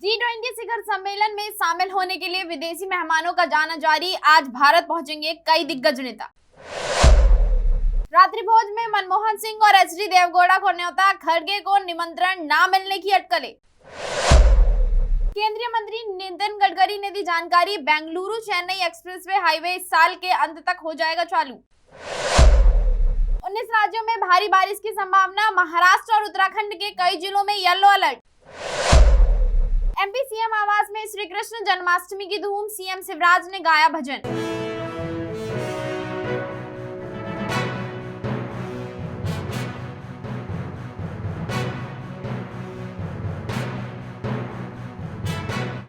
G20 शिखर सम्मेलन में शामिल होने के लिए विदेशी मेहमानों का जाना जारी। आज भारत पहुंचेंगे कई दिग्गज नेता। रात्रि भोज में मनमोहन सिंह और एचडी देवगौड़ा को न्योता, खड़गे को निमंत्रण न मिलने की अटकलें। केंद्रीय मंत्री नितिन गडकरी ने दी जानकारी, बेंगलुरु चेन्नई एक्सप्रेसवे हाईवे इस साल के अंत तक हो जाएगा चालू। 19 राज्यों में भारी बारिश की संभावना, महाराष्ट्र और उत्तराखंड के कई जिलों में येलो अलर्ट। एमपी सीएम आवास में श्री कृष्ण जन्माष्टमी की धूम, सीएम शिवराज ने गाया भजन।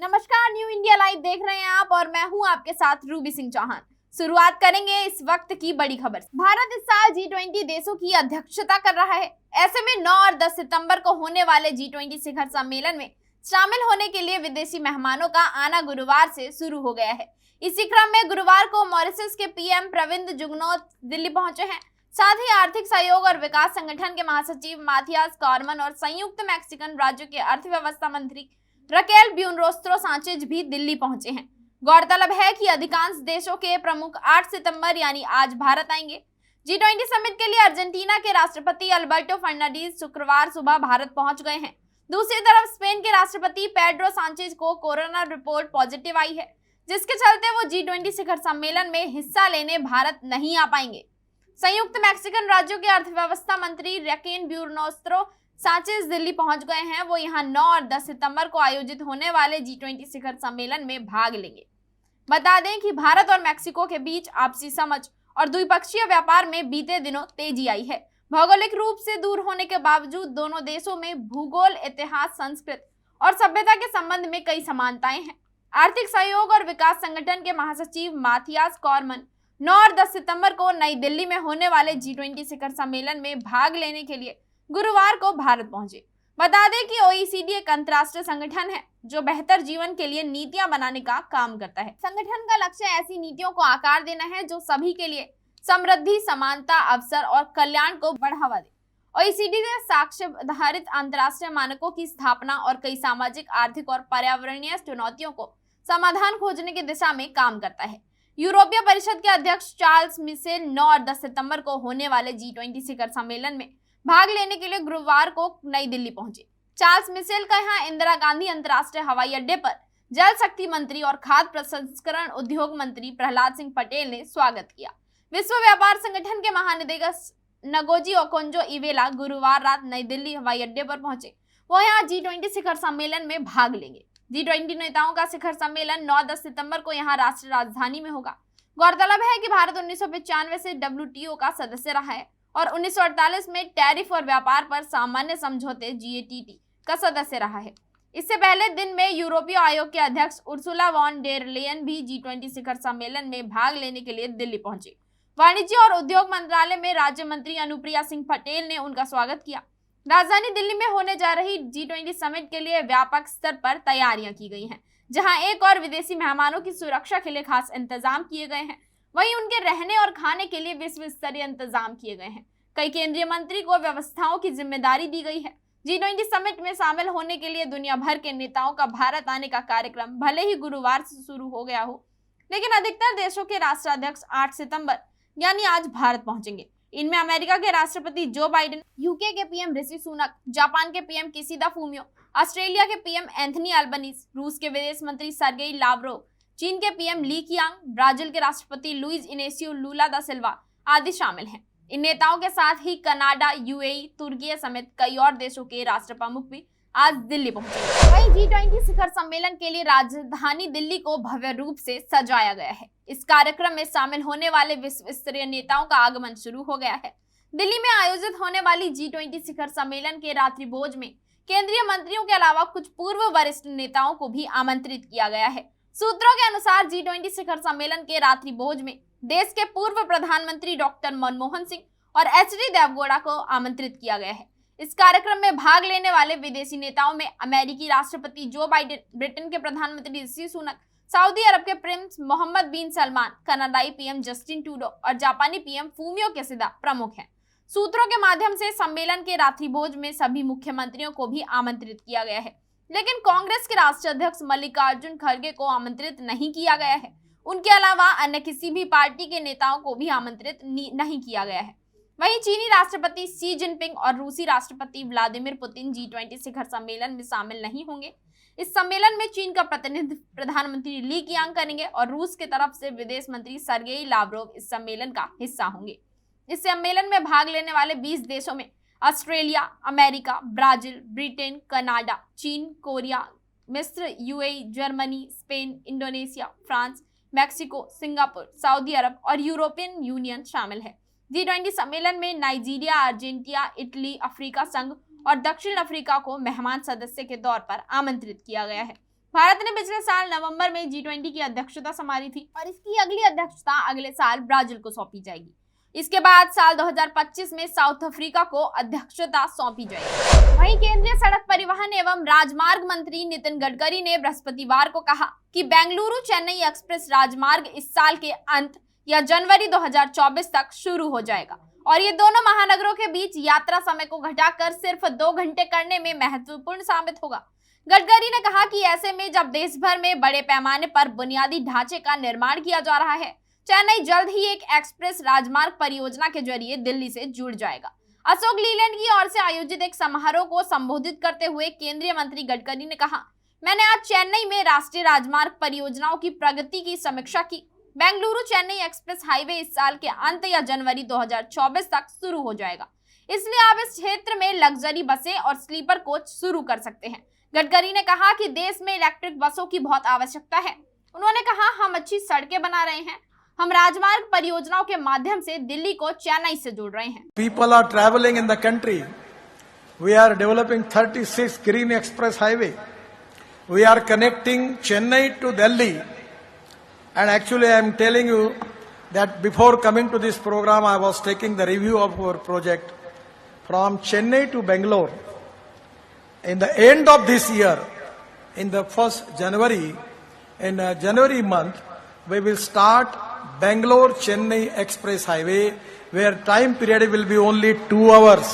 नमस्कार, न्यू इंडिया लाइव देख रहे हैं आप और मैं हूं आपके साथ रूबी सिंह चौहान। शुरुआत करेंगे इस वक्त की बड़ी खबर से। भारत इस साल G20 देशों की अध्यक्षता कर रहा है। ऐसे में 9 और 10 सितंबर को होने वाले G20 शिखर सम्मेलन में शामिल होने के लिए विदेशी मेहमानों का आना गुरुवार से शुरू हो गया है। इसी क्रम में गुरुवार को मॉरिशस के पीएम प्रविंद जुगनौथ दिल्ली पहुंचे हैं। साथ ही आर्थिक सहयोग और विकास संगठन के महासचिव माथियास कॉरमन और संयुक्त मैक्सिकन राज्यों के अर्थव्यवस्था मंत्री रकेल ब्यूनरोस्त्रो सांचेज भी दिल्ली पहुंचे हैं। गौरतलब है कि अधिकांश देशों के प्रमुख 8 सितंबर यानी आज भारत आएंगे। G20 समिट के लिए अर्जेंटीना के राष्ट्रपति अल्बर्टो फर्नांडीज शुक्रवार सुबह भारत पहुंच गए हैं। दूसरी तरफ स्पेन के राष्ट्रपति पेड्रो सांचेज को कोरोना रिपोर्ट पॉजिटिव आई है, जिसके चलते वो G20 शिखर सम्मेलन में हिस्सा लेने भारत नहीं आ पाएंगे। संयुक्त मैक्सिकन राज्यों के अर्थव्यवस्था मंत्री रकेल ब्यूनरोस्त्रो सांचेज दिल्ली पहुंच गए हैं। वो यहां 9 और 10 सितंबर को आयोजित होने वाले G20 शिखर सम्मेलन में भाग लेंगे। बता दें कि भारत और मैक्सिको के बीच आपसी समझ और द्विपक्षीय व्यापार में बीते दिनों तेजी आई है। भौगोलिक रूप से दूर होने के बावजूद दोनों देशों में भूगोल, इतिहास, संस्कृति और सभ्यता के संबंध में कई समानताएं हैं। आर्थिक सहयोग और विकास संगठन के महासचिव माथियास कॉरमन 9 और 10 सितंबर को नई दिल्ली में होने वाले G20 शिखर सम्मेलन में भाग लेने के लिए गुरुवार को भारत पहुंचे। बता दें कि OECD एक अंतर्राष्ट्रीय संगठन है जो बेहतर जीवन के लिए नीतियां बनाने का काम करता है। संगठन का लक्ष्य ऐसी नीतियों को आकार देना है जो सभी के लिए समृद्धि, समानता, अवसर और कल्याण को बढ़ावा दे। OECD ने साक्ष्य आधारित अंतर्राष्ट्रीय मानकों की स्थापना और कई सामाजिक, आर्थिक और पर्यावरणीय चुनौतियों को समाधान खोजने की दिशा में काम करता है। यूरोपीय परिषद के अध्यक्ष चार्ल्स मिशेल 9 और 10 सितंबर को होने वाले G20 शिखर सम्मेलन में भाग लेने के लिए गुरुवार को नई दिल्ली पहुंचे। चार्ल्स मिशेल का यहां इंदिरा गांधी अंतर्राष्ट्रीय हवाई अड्डे पर जल शक्ति मंत्री और खाद्य प्रसंस्करण उद्योग मंत्री प्रहलाद सिंह पटेल ने स्वागत किया। विश्व व्यापार संगठन के महानिदेशक नगोजी ओकोंजो-इवेला गुरुवार रात नई दिल्ली हवाई अड्डे पर पहुंचे। वो यहाँ G20 शिखर सम्मेलन में भाग लेंगे। G20 नेताओं का शिखर सम्मेलन 9-10 सितंबर को यहाँ राष्ट्रीय राजधानी में होगा। गौरतलब है कि भारत 1995 से WTO का सदस्य रहा है और 1948 में टैरिफ और व्यापार पर सामान्य समझौते GATT का सदस्य रहा है। इससे पहले दिन में यूरोपीय आयोग के अध्यक्ष उर्सुला वॉन डेर लेयन भी G20 शिखर सम्मेलन में भाग लेने के लिए दिल्ली पहुंचे। वाणिज्य और उद्योग मंत्रालय में राज्य मंत्री अनुप्रिया सिंह पटेल ने उनका स्वागत किया। राजधानी दिल्ली में होने जा रही G20 समिट के लिए व्यापक स्तर पर तैयारियां की गई हैं, जहां एक और विदेशी मेहमानों की सुरक्षा के लिए खास इंतजाम किए गए हैं। वहीं उनके रहने और खाने के लिए विश्व स्तरीय इंतजाम किए गए हैं। कई केंद्रीय मंत्री को व्यवस्थाओं की जिम्मेदारी दी गई है। G20 समिट में शामिल होने के लिए दुनिया भर के नेताओं का भारत आने का कार्यक्रम भले ही गुरुवार से शुरू हो गया हो, लेकिन अधिकतर देशों के राष्ट्राध्यक्ष 8 सितंबर यानी आज भारत पहुंचेंगे। इनमें अमेरिका के राष्ट्रपति जो बाइडेन, यूके के पीएम ऋषि सुनक, जापान के पीएम किशिदा फूमियो, ऑस्ट्रेलिया के पीएम एंथनी अल्बनीज, रूस के विदेश मंत्री सर्गेई लावरोव, चीन के पीएम ली कीयांग, ब्राजील के राष्ट्रपति लुइज इनेसियो लुला दा सिल्वा आदि शामिल हैं। इन नेताओं के साथ ही कनाडा, UAE, तुर्की समेत कई और देशों के राष्ट्र प्रमुख भी आज दिल्ली पहुंचे। वहीं G20 शिखर सम्मेलन के लिए राजधानी दिल्ली को भव्य रूप से सजाया गया है। इस कार्यक्रम में शामिल होने वाले विश्व स्तरीय नेताओं का आगमन शुरू हो गया है। दिल्ली में आयोजित होने वाली G20 शिखर सम्मेलन के रात्रि भोज में केंद्रीय मंत्रियों के अलावा कुछ पूर्व वरिष्ठ नेताओं को भी आमंत्रित किया गया है। सूत्रों के अनुसार G20 शिखर सम्मेलन के रात्रि भोज में देश के पूर्व प्रधानमंत्री डॉक्टर मनमोहन सिंह और एचडी देवगौड़ा को आमंत्रित किया गया है। इस कार्यक्रम में भाग लेने वाले विदेशी नेताओं में अमेरिकी राष्ट्रपति जो बाइडेन, ब्रिटेन के प्रधानमंत्री ऋषि सुनक, सऊदी अरब के प्रिंस मोहम्मद बिन सलमान, कनाडाई पीएम जस्टिन ट्रूडो और जापानी पीएम फूमियो किशिदा प्रमुख हैं। सूत्रों के माध्यम से सम्मेलन के रात्रि भोज में सभी मुख्यमंत्रियों को भी आमंत्रित किया गया है। लेकिन कांग्रेस के राष्ट्रीय अध्यक्ष मल्लिकार्जुन खड़गे को आमंत्रित नहीं किया गया है। उनके अलावा अन्य किसी भी पार्टी के नेताओं को भी आमंत्रित नहीं किया गया है। वहीं चीनी राष्ट्रपति शी जिनपिंग और रूसी राष्ट्रपति व्लादिमीर पुतिन G20 शिखर सम्मेलन में शामिल नहीं होंगे। इस सम्मेलन में चीन का प्रतिनिधित्व प्रधानमंत्री ली कीयांग करेंगे और रूस की तरफ से विदेश मंत्री सर्गेई लावरोव इस सम्मेलन का हिस्सा होंगे। इस सम्मेलन में भाग लेने वाले 20 देशों में Australia, America, Brazil, Britain, Canada, चीन, कोरिया, मिस्र, UAE, Germany, Spain, Indonesia, France, Mexico, Singapore, Saudi Arab और यूरोपियन यूनियन शामिल है। G20 सम्मेलन में नाइजीरिया, अर्जेंटीना, इटली, अफ्रीका संघ और दक्षिण अफ्रीका को मेहमान सदस्य के तौर पर आमंत्रित किया गया है। भारत ने पिछले साल नवंबर में G20 की अध्यक्षता संभाली थी और इसकी अगली अध्यक्षता अगले साल ब्राजील को सौंपी जाएगी। इसके बाद साल 2025 में साउथ अफ्रीका को अध्यक्षता सौंपी जाएगी। वहीं केंद्रीय सड़क परिवहन एवं राजमार्ग मंत्री नितिन गडकरी ने बृहस्पतिवार को कहा कि बेंगलुरु चेन्नई एक्सप्रेस राजमार्ग इस साल के अंत या जनवरी 2024 तक शुरू हो जाएगा और ये दोनों महानगरों के बीच यात्रा समय को घटाकर सिर्फ 2 घंटे करने में महत्वपूर्ण साबित होगा। गडकरी ने कहा कि ऐसे में जब देश भर में बड़े पैमाने पर बुनियादी ढांचे का निर्माण किया जा रहा है, चेन्नई जल्द ही एक एक्सप्रेस राजमार्ग परियोजना के जरिए दिल्ली से जुड़ जाएगा। अशोक लीलैंड की ओर से आयोजित एक समारोह को संबोधित करते हुए केंद्रीय मंत्री गडकरी ने कहा, मैंने आज चेन्नई में राष्ट्रीय राजमार्ग परियोजनाओं की प्रगति की समीक्षा की। बेंगलुरु चेन्नई एक्सप्रेस हाईवे इस साल के अंत या जनवरी 2024 तक शुरू हो जाएगा, इसलिए आप इस क्षेत्र में लग्जरी बसें और स्लीपर कोच शुरू कर सकते हैं। गडकरी ने कहा कि देश में इलेक्ट्रिक बसों की बहुत आवश्यकता है। उन्होंने कहा, हम अच्छी सड़कें बना रहे हैं, हम राजमार्ग परियोजनाओं के माध्यम से दिल्ली को चेन्नई से जोड़ रहे हैं। People are traveling in the country. We are developing 36 green express highway. We are connecting Chennai to Delhi. And actually I am telling you that before coming to this program, I was taking the review of our project from Chennai to Bangalore. In the end of this year, in the first January, in January month, we will start Bangalore-Chennai Express Highway, where time period will be only 2 hours.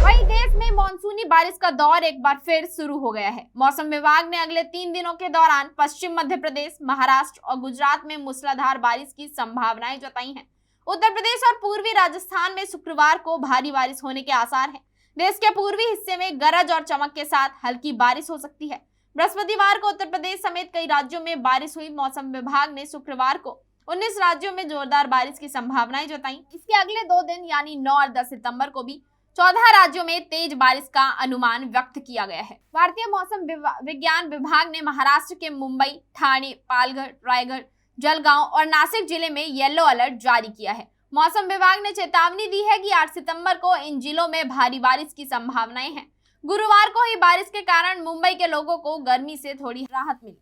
वहीं देश में मानसूनी बारिश का दौर एक बार फिर शुरू हो गया है। मौसम विभाग ने अगले 3 दिनों के दौरान पश्चिम मध्य प्रदेश, महाराष्ट्र और गुजरात में मूसलाधार बारिश की संभावनाएं जताई हैं। उत्तर प्रदेश और पूर्वी राजस्थान में शुक्रवार को भारी बारिश होने के आसार हैं। देश के पूर्वी हिस्से में गरज और चमक के साथ हल्की बारिश हो सकती है। बृहस्पतिवार को उत्तर प्रदेश समेत कई राज्यों में बारिश हुई। मौसम विभाग ने शुक्रवार को 19 राज्यों में जोरदार बारिश की संभावनाएं जताई। इसके अगले 2 दिन यानी 9 और 10 सितंबर को भी 14 राज्यों में तेज बारिश का अनुमान व्यक्त किया गया है। भारतीय मौसम विज्ञान विभाग ने महाराष्ट्र के मुंबई, ठाणे, पालघर, रायगढ़, जलगांव और नासिक जिले में येलो अलर्ट जारी किया है। मौसम विभाग ने चेतावनी दी है कि 8 सितंबर को इन जिलों में भारी बारिश की संभावनाएं हैं। गुरुवार को ही बारिश के कारण मुंबई के लोगों को गर्मी से थोड़ी राहत मिली।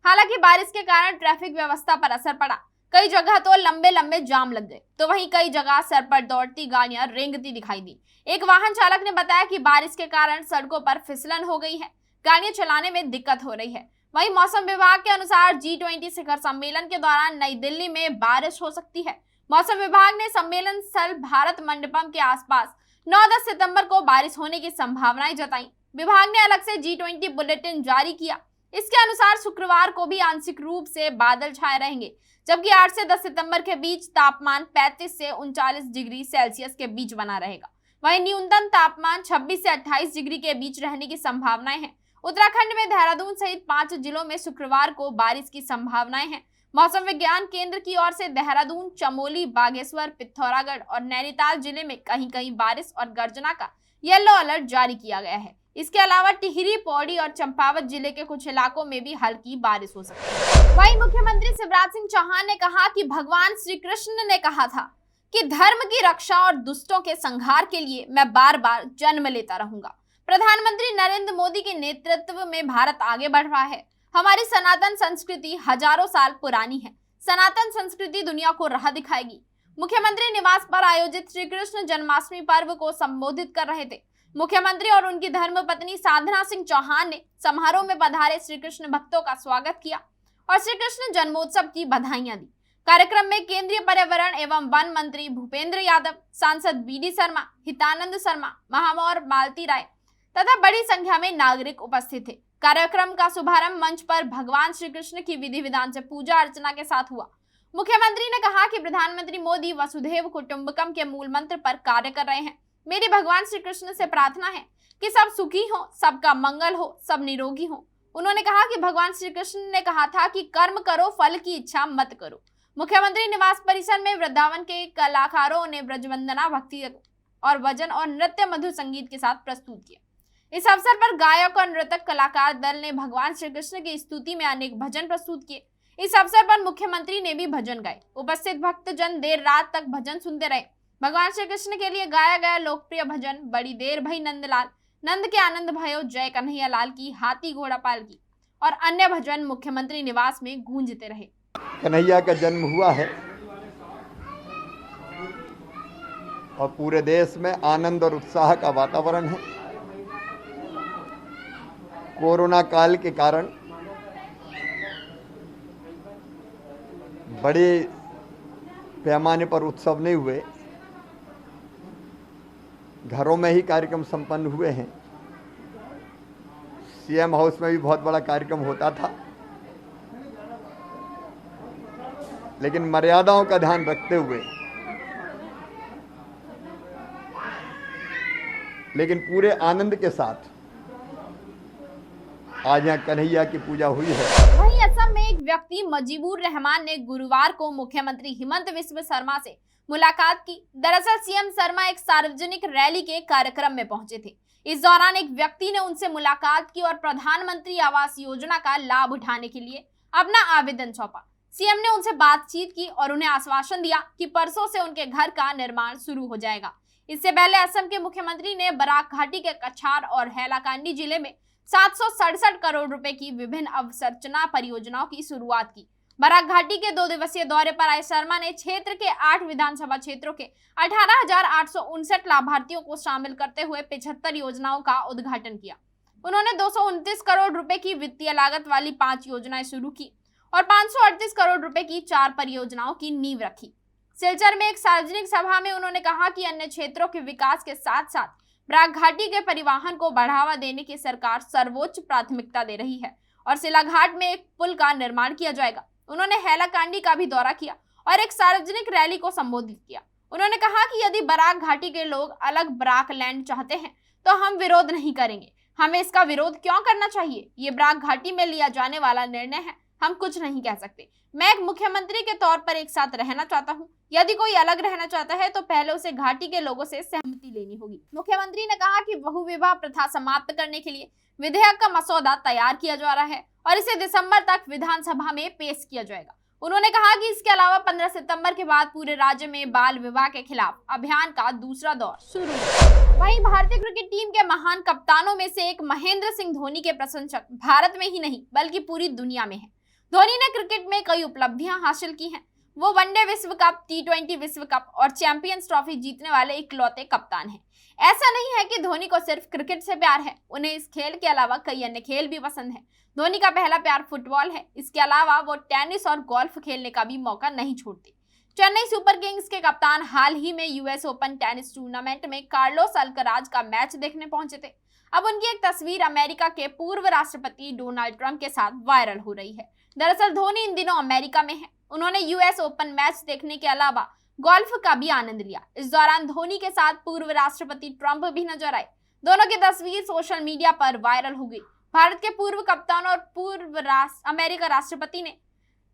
हालांकि बारिश के कारण ट्रैफिक व्यवस्था पर असर पड़ा। कई जगह तो लंबे जाम लग गए, तो वहीं कई जगह सर पर दौड़ती गाड़ियां रेंगती दिखाई दी। एक वाहन चालक ने बताया कि बारिश के कारण सड़कों पर फिसलन हो गई है, गाड़ियां चलाने में दिक्कत हो रही है। वहीं मौसम विभाग के अनुसार G20 शिखर सम्मेलन के दौरान नई दिल्ली में बारिश हो सकती है। मौसम विभाग ने सम्मेलन स्थल भारत मंडपम के आसपास 9-10 सितंबर को बारिश होने की संभावनाएं जताई। विभाग ने अलग से G20 बुलेटिन जारी किया। इसके अनुसार शुक्रवार को भी आंशिक रूप से बादल छाए रहेंगे, जबकि 8 से 10 सितंबर के बीच तापमान 35 से 39 डिग्री सेल्सियस के बीच बना रहेगा। वहीं न्यूनतम तापमान 26 से 28 डिग्री के बीच रहने की संभावनाएं हैं। उत्तराखंड में देहरादून सहित 5 जिलों में शुक्रवार को बारिश की संभावनाएं हैं। मौसम विज्ञान केंद्र की ओर से देहरादून, चमोली, बागेश्वर, पिथौरागढ़ और नैनीताल जिले में कहीं-कहीं बारिश और गर्जना का येलो अलर्ट जारी किया गया है। इसके अलावा टिहरी, पौड़ी और चंपावत जिले के कुछ इलाकों में भी हल्की बारिश हो सकती है। वहीं मुख्यमंत्री शिवराज सिंह चौहान ने कहा कि भगवान श्री कृष्ण ने कहा था कि धर्म की रक्षा और दुष्टों के संहार के लिए मैं बार-बार जन्म लेता रहूंगा। प्रधानमंत्री नरेंद्र मोदी के नेतृत्व में भारत आगे बढ़ रहा है। हमारी सनातन संस्कृति हजारों साल पुरानी है। सनातन संस्कृति दुनिया को राह दिखाएगी। मुख्यमंत्री निवास पर आयोजित श्री कृष्ण जन्माष्टमी पर्व को संबोधित कर रहे थे। मुख्यमंत्री और उनकी धर्मपत्नी साधना सिंह चौहान ने समारोह में पधारे श्री कृष्ण भक्तों का स्वागत किया और श्री कृष्ण जन्मोत्सव की बधाइयां दी। कार्यक्रम में केंद्रीय पर्यावरण एवं वन मंत्री भूपेंद्र यादव, सांसद BD शर्मा, हितानंद शर्मा, महापौर मालती राय, तथा बड़ी संख्या में नागरिक उपस्थित थे। कार्यक्रम का शुभारंभ मंच पर भगवान श्री कृष्ण की विधि विधान से पूजा अर्चना के साथ हुआ। मुख्यमंत्री ने कहा कि प्रधानमंत्री मोदी वसुधैव कुटुंबकम के मूल मंत्र पर कार्य कर रहे हैं। मेरी भगवान श्री कृष्ण से प्रार्थना है कि सब सुखी हो, सबका मंगल हो, सब निरोगी हो। उन्होंने कहा कि भगवान श्री कृष्ण ने कहा था कि कर्म करो, फल की इच्छा मत करो। मुख्यमंत्री निवास परिसर में वृंदावन के कलाकारों ने ब्रजवंदना, भक्ति और भजन और नृत्य मधुर संगीत के साथ प्रस्तुत किया। इस अवसर पर गायक और नृतक कलाकार दल ने भगवान श्री कृष्ण की स्तुति में अनेक भजन प्रस्तुत किए। इस अवसर पर मुख्यमंत्री ने भी भजन गाए। उपस्थित भक्तजन देर रात तक भजन सुनते रहे। भगवान श्री कृष्ण के लिए गाया गया लोकप्रिय भजन बड़ी देर भई नंदलाल, नंद के आनंद भयो, जय कन्हैया लाल की, हाथी घोड़ा पाल की और अन्य भजन मुख्यमंत्री निवास में गूंजते रहे। कन्हैया का जन्म हुआ है और पूरे देश में आनंद और उत्साह का वातावरण है। कोरोना काल के कारण बड़े पैमाने पर उत्सव नहीं हुए, घरों में ही कार्यक्रम संपन्न हुए हैं। सीएम हाउस में भी बहुत बड़ा कार्यक्रम होता था, लेकिन मर्यादाओं का ध्यान रखते हुए, लेकिन पूरे आनंद के साथ आज यहाँ कन्हैया की पूजा हुई है। वहीं असम में एक व्यक्ति मुजीबुर रहमान ने गुरुवार को मुख्यमंत्री हिमंत बिस्व शर्मा से मुलाकात की। दरअसल सीएम शर्मा एक सार्वजनिक रैली के कार्यक्रम में पहुंचे थे। इस दौरान एक व्यक्ति ने उनसे मुलाकात की और प्रधानमंत्री आवास योजना का लाभ उठाने के लिए अपना आवेदन सौंपा। सीएम ने उनसे बातचीत की और उन्हें आश्वासन दिया कि परसों से उनके घर का निर्माण शुरू हो जाएगा। इससे पहले असम के मुख्यमंत्री ने बराक घाटी के कछार और हैलाकांडी जिले में 767 करोड़ रुपए की विभिन्न अवसंरचना परियोजनाओं की शुरुआत की। बराक घाटी के 2 दिवसीय दौरे पर आए शर्मा ने क्षेत्र के 8 विधानसभा क्षेत्रों के 18,859 लाभार्थियों को शामिल करते हुए 75 योजनाओं का उद्घाटन किया। उन्होंने 229 करोड़ रुपए की वित्तीय लागत वाली 5 योजनाएं शुरू की और 538 करोड़ रुपए की 4 परियोजनाओं की नींव रखी। सिलचर में एक सार्वजनिक सभा में उन्होंने कहा कि अन्य क्षेत्रों के विकास के साथ साथ बराक घाटी के परिवहन को बढ़ावा देने की सरकार सर्वोच्च प्राथमिकता दे रही है और सिलाघाट में एक पुल का निर्माण किया जाएगा। उन्होंने हैलाकांडी का भी दौरा किया और एक सार्वजनिक रैली को संबोधित किया। उन्होंने कहा कि यदि बराक घाटी के लोग अलग बराक लैंड चाहते हैं तो हम विरोध नहीं करेंगे। हमें इसका विरोध क्यों करना चाहिए? ये बराक घाटी में लिया जाने वाला निर्णय है, हम कुछ नहीं कह सकते। मैं एक मुख्यमंत्री के तौर पर एक साथ रहना चाहता हूँ। यदि कोई अलग रहना चाहता है तो पहले उसे घाटी के लोगों से सहमति लेनी होगी। मुख्यमंत्री ने कहा कि बहु विवाह प्रथा समाप्त करने के लिए विधेयक का मसौदा तैयार किया जा रहा है और इसे दिसंबर तक विधानसभा में पेश किया जाएगा। उन्होंने कहा कि इसके अलावा 15 सितंबर के बाद पूरे राज्य में बाल विवाह के खिलाफ अभियान का दूसरा दौर शुरू है। वहीं भारतीय क्रिकेट टीम के महान कप्तानों में से एक महेंद्र सिंह धोनी के प्रशंसक भारत में ही नहीं बल्कि पूरी दुनिया में है। धोनी ने क्रिकेट में कई उपलब्धियां हासिल की हैं। वो वनडे विश्व कप, T20 विश्व कप और चैंपियंस ट्रॉफी जीतने वाले इकलौते कप्तान हैं। ऐसा नहीं है कि धोनी को सिर्फ क्रिकेट से प्यार है, उन्हें इस खेल के अलावा कई अन्य खेल भी पसंद है। धोनी का पहला प्यार फुटबॉल है। इसके अलावा वो टेनिस और गोल्फ खेलने का भी मौका नहीं छोड़ते। चेन्नई सुपर किंग्स के कप्तान हाल ही में यूएस ओपन टेनिस टूर्नामेंट में कार्लोस अल्कराज का मैच देखने पहुंचे थे। अब उनकी एक तस्वीर अमेरिका के पूर्व राष्ट्रपति डोनाल्ड ट्रंप के साथ वायरल हो रही है। दरअसल धोनी इन दिनों अमेरिका में है। उन्होंने यूएस ओपन मैच देखने के अलावा गोल्फ का भी आनंद लिया। इस दौरान धोनी के साथ पूर्व राष्ट्रपति ट्रंप भी नजर आए। दोनों की तस्वीर सोशल मीडिया पर वायरल हो गई। भारत के पूर्व कप्तान और पूर्व अमेरिका राष्ट्रपति ने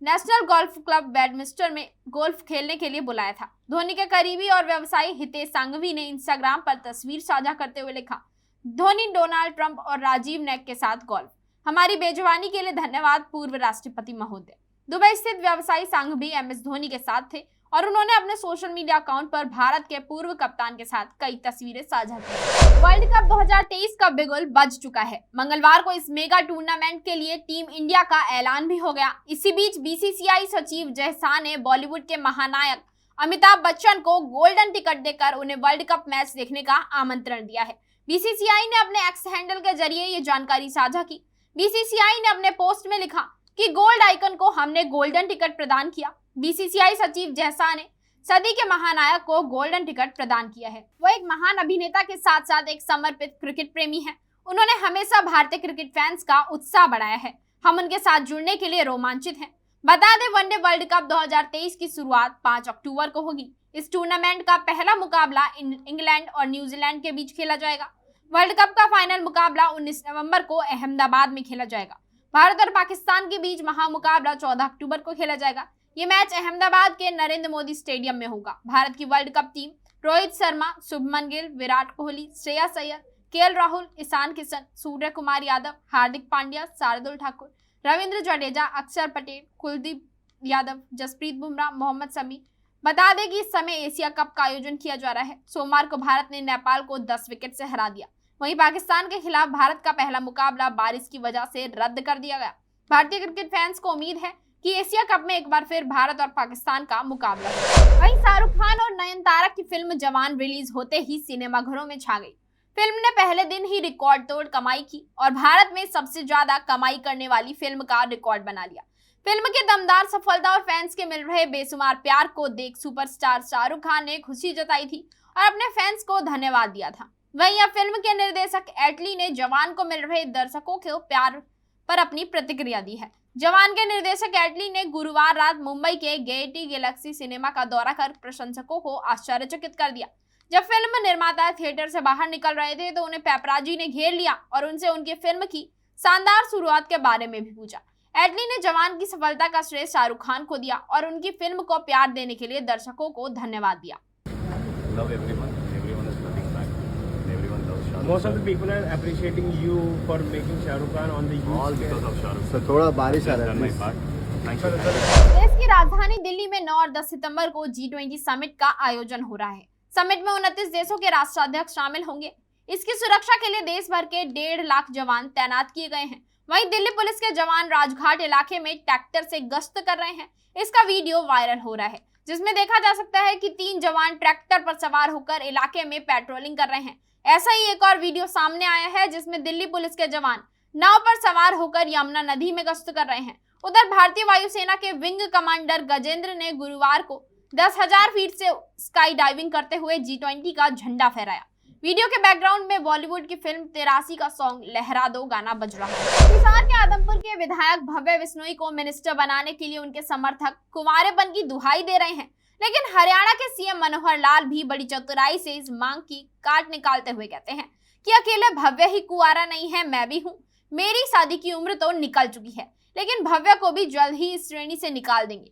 नेशनल गोल्फ क्लब वेडमिंस्टर में गोल्फ खेलने के लिए बुलाया था। धोनी के करीबी और व्यवसायी हितेश संघवी ने इंस्टाग्राम पर तस्वीर साझा करते हुए लिखा, धोनी, डोनाल्ड ट्रंप और राजीव नायक के साथ गोल्फ। हमारी बेजवानी के लिए धन्यवाद पूर्व राष्ट्रपति महोदय। दुबई स्थित व्यवसायी संघवी MS धोनी के साथ थे और उन्होंने अपने सोशल मीडिया अकाउंट पर भारत के पूर्व कप्तान के साथ कई तस्वीरें साझा की। वर्ल्ड कप 2023 का बिगुल बज चुका है। मंगलवार को इस मेगा टूर्नामेंट के लिए टीम इंडिया का ऐलान भी हो गया। इसी बीच BCCI सचिव जय शाह ने बॉलीवुड के महानायक अमिताभ बच्चन को गोल्डन टिकट देकर उन्हें वर्ल्ड कप मैच देखने का आमंत्रण दिया है। BCCI ने अपने एक्स हैंडल के जरिए ये जानकारी साझा की। BCCI ने अपने पोस्ट में लिखा कि गोल्ड आइकन को हमने गोल्डन टिकट प्रदान किया। BCCI सचिव जय शाह ने सदी के महानायक को गोल्डन टिकट प्रदान किया है। वो एक महान अभिनेता के साथ साथ एक समर्पित क्रिकेट प्रेमी हैं। उन्होंने हमेशा भारतीय क्रिकेट फैंस का उत्साह बढ़ाया है। हम उनके साथ जुड़ने के लिए रोमांचित हैं। बता दें, वनडे वर्ल्ड कप 2023 की शुरुआत 5 अक्टूबर को होगी। इस टूर्नामेंट का पहला मुकाबला इंग्लैंड और न्यूजीलैंड के बीच खेला जाएगा। वर्ल्ड कप का फाइनल मुकाबला 19 नवंबर को अहमदाबाद में खेला जाएगा। भारत और पाकिस्तान के बीच महामुकाबला 14 अक्टूबर को खेला जाएगा। ये मैच अहमदाबाद के नरेंद्र मोदी स्टेडियम में होगा। भारत की world cup team Rohit Sharma, Shubman Gill, Virat Kohli, Shreyas Iyer, KL Rahul, Ishan Kishan, Surya Kumar Yadav, Hardik Pandya, Shardul Thakur, Ravindra Jadeja, Axar Patel, Kuldeep Yadav, Jasprit Bumrah, Mohammed Shami. बता दें कि इस समय एशिया कप का आयोजन किया जा रहा है। सोमवार को भारत ने नेपाल को 10 विकेट से हरा दिया। वहीं पाकिस्तान के खिलाफ भारत का पहला मुकाबला बारिश की वजह से रद्द कर दिया गया। भारतीय क्रिकेट फैंस को उम्मीद है कि एशिया कप में एक बार फिर भारत और पाकिस्तान का मुकाबला होगा। वहीं शाहरुख खान और नयनतारा की फिल्म जवान रिलीज होते ही सिनेमाघरों में छा गई। फिल्म ने पहले दिन ही रिकॉर्ड तोड़ कमाई की और भारत में सबसे ज्यादा कमाई करने वाली फिल्म का रिकॉर्ड बना लिया। फिल्म की दमदार सफलता और फैंस के मिल रहे बेशुमार प्यार को देख सुपरस्टार शाहरुख खान ने खुशी जताई थी और अपने फैंस को धन्यवाद दिया था। वहीं अब फिल्म के निर्देशक एटली ने जवान को मिल रहे दर्शकों के प्यार पर अपनी प्रतिक्रिया दी है। जवान के निर्देशक एटली ने गुरुवार रात मुंबई के गेयटी गैलेक्सी सिनेमा का दौरा कर प्रशंसकों को आश्चर्यचकित कर दिया। जब फिल्म निर्माता थिएटर से बाहर निकल रहे थे तो उन्हें पैपराजी ने घेर लिया और उनसे उनकी फिल्म की शानदार शुरुआत के बारे में भी पूछा। एटली ने जवान की सफलता का श्रेय शाहरुख खान को दिया और उनकी फिल्म को प्यार देने के लिए दर्शकों को धन्यवाद दिया। Most of the people are appreciating you for making Shah Rukh Khan on the huge All scale. because of Shah Rukh. So थोड़ा बारिश आ रहा है please. Thank you. देश की राजधानी दिल्ली में 9 और 10 सितंबर को G20 समिट का आयोजन हो रहा है। समिट में 29 देशों के राष्ट्राध्यक्ष शामिल होंगे। इसकी सुरक्षा के लिए देश भर के 1.5 लाख जवान तैनात किए गए हैं। वहीं दिल्ली पुलिस के जवान राजघाट इलाके में ट्रैक्टर से गश्त कर रहे हैं। इसका वीडियो वायरल हो रहा है, जिसमें देखा जा सकता है कि 3 जवान ट्रैक्टर पर सवार होकर इलाके में पेट्रोलिंग कर रहे हैं। ऐसा ही एक और वीडियो सामने आया है जिसमें दिल्ली पुलिस के जवान नाव पर सवार होकर यमुना नदी में गश्त कर रहे हैं। उधर भारतीय वायुसेना के विंग कमांडर गजेंद्र ने गुरुवार को 10,000 फीट से स्काई डाइविंग करते हुए G20 का झंडा फहराया। वीडियो के बैकग्राउंड में बॉलीवुड की फिल्म 83 का सॉन्ग लहरा दो गाना बज रहा है। हिसार के आदमपुर के विधायक भव्य बिश्नोई को मिनिस्टर बनाने के लिए उनके समर्थक कुंवारेपन की दुहाई दे रहे हैं, लेकिन हरियाणा के सीएम मनोहर लाल भी बड़ी चतुराई से इस मांग की काट निकालते हुए कहते हैं कि अकेले भव्य ही कुंवारा नहीं है, मैं भी हूँ। मेरी शादी की उम्र तो निकल चुकी है, लेकिन भव्य को भी जल्द ही इस श्रेणी से निकाल देंगे।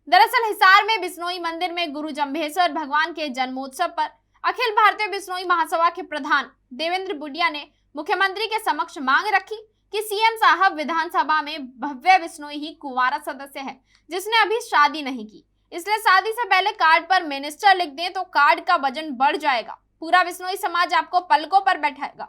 दरअसल हिसार में बिश्नोई मंदिर में गुरु जम्भेश्वर भगवान के जन्मोत्सव पर अखिल भारतीय बिश्नोई महासभा के प्रधान देवेंद्र बुडिया ने मुख्यमंत्री के समक्ष मांग रखी कि सीएम साहब विधानसभा में भव्य बिश्नोई ही कुंवारा सदस्य है जिसने अभी शादी नहीं की, इसलिए शादी से पहले कार्ड पर मिनिस्टर लिख दें तो कार्ड का वजन बढ़ जाएगा। पूरा बिश्नोई समाज आपको पलकों पर बैठाएगा।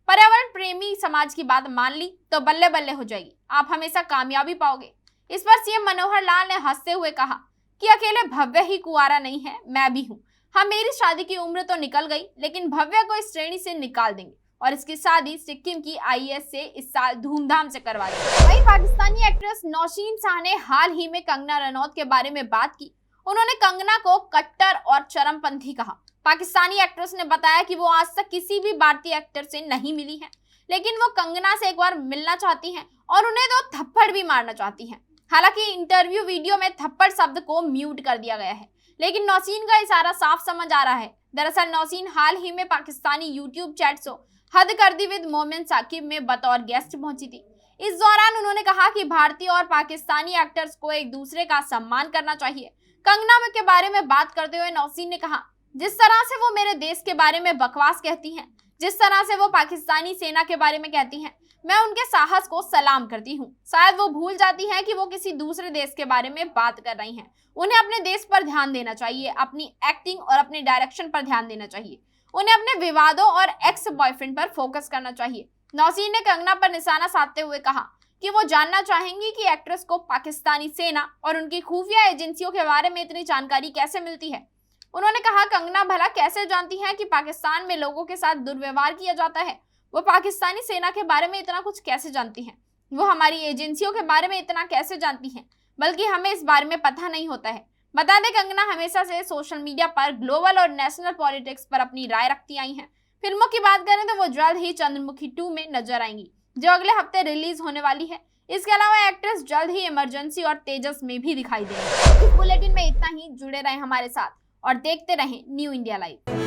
पर्यावरण प्रेमी समाज की बात मान ली तो बल्ले बल्ले हो जाएगी, आप हमेशा कामयाबी पाओगे। इस पर सीएम मनोहर लाल ने हंसते हुए कहा कि अकेले भव्य ही कुंवारा नहीं है, मैं भी हूँ। हाँ, मेरी शादी की उम्र तो निकल गई, लेकिन भव्य को इस श्रेणी से निकाल देंगे और इसकी शादी सिक्किम की आईएएस से इस साल धूमधाम से करवा दी। वहीं पाकिस्तानी एक्ट्रेस नौशीन शाह ने हाल ही में कंगना रनौत के बारे में बात की। उन्होंने कंगना को कट्टर और चरमपंथी कहा। पाकिस्तानी एक्ट्रेस ने बताया कि वो आज तक किसी भी भारतीय एक्टर से नहीं मिली हैं, लेकिन वो कंगना से एक बार मिलना चाहती हैं और उन्हें 2 थप्पड़ भी मारना चाहती हैं। हालांकि इंटरव्यू वीडियो में थप्पड़ शब्द को म्यूट कर दिया गया है, लेकिन नौशीन का इशारा साफ समझ आ रहा है। दरअसल नौशीन हाल ही में पाकिस्तानी यूट्यूब चैट शो हद कर दी विद मोमिन साकिब में बतौर गेस्ट पहुंची थी। इस दौरान उन्होंने कहा कि भारतीय और पाकिस्तानी एक्टर्स को एक दूसरे का सम्मान करना चाहिए। कंगना के बारे में बात करते हुए नौशीन ने कहा, जिस तरह से वो मेरे देश के बारे में बकवास कहती हैं, जिस तरह से वो पाकिस्तानी सेना के बारे में कहती हैं, मैं उनके साहस को सलाम करती हूँ। शायद वो भूल जाती हैं कि वो किसी दूसरे देश के बारे में बात कर रही हैं। उन्हें अपने देश पर ध्यान देना चाहिए, अपनी एक्टिंग और अपने डायरेक्शन पर ध्यान देना चाहिए। उन्हें अपने विवादों और एक्स बॉयफ्रेंड पर फोकस करना चाहिए। नौशीन ने कंगना पर निशाना साधते हुए कहा कि वो जानना चाहेंगी कि एक्ट्रेस को पाकिस्तानी सेना और उनकी खुफिया एजेंसियों के बारे में इतनी जानकारी कैसे मिलती है। उन्होंने कहा, कंगना भला कैसे जानती हैं कि पाकिस्तान में लोगों के साथ दुर्व्यवहार किया जाता है? वो पाकिस्तानी सेना के बारे में इतना कुछ कैसे जानती हैं? वो हमारी एजेंसियों के बारे में इतना कैसे जानती हैं? बल्कि हमें इस बारे में पता नहीं होता है। बता दें, कंगना हमेशा से सोशल मीडिया पर ग्लोबल और नेशनल पॉलिटिक्स पर अपनी राय रखती आई हैं। फिल्मों की बात करें तो वो जल्द ही चंद्रमुखी 2 में नजर आएंगी, जो अगले हफ्ते रिलीज होने वाली है। इसके अलावा एक्ट्रेस जल्द ही इमरजेंसी और तेजस में भी दिखाई देंगी। इस बुलेटिन में इतना ही। जुड़े रहें हमारे साथ और देखते रहें न्यू इंडिया लाइव।